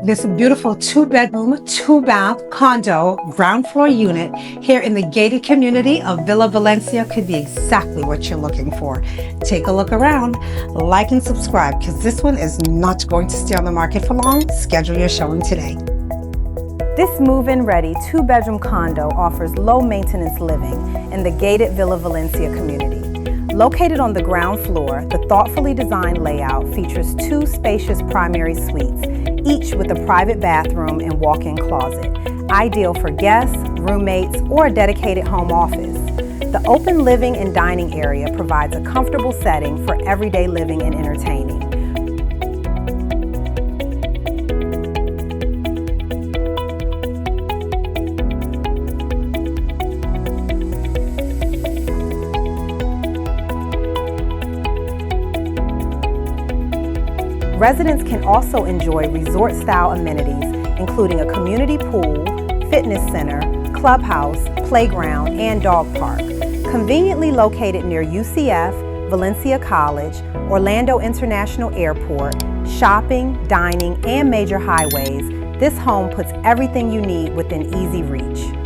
This beautiful 2-bedroom, 2-bath condo ground floor unit here in the gated community of Villa Valencia could be exactly what you're looking for. Take a look around, like and subscribe, because this one is not going to stay on the market for long. Schedule your showing today. This move-in ready 2-bedroom condo offers low maintenance living in the gated Villa Valencia community. Located on the ground floor, the thoughtfully designed layout features 2 spacious primary suites, each with a private bathroom and walk-in closet, ideal for guests, roommates, or a dedicated home office. The open living and dining area provides a comfortable setting for everyday living and entertaining. Residents can also enjoy resort-style amenities, including a community pool, fitness center, clubhouse, playground, and dog park. Conveniently located near UCF, Valencia College, Orlando International Airport, shopping, dining, and major highways, this home puts everything you need within easy reach.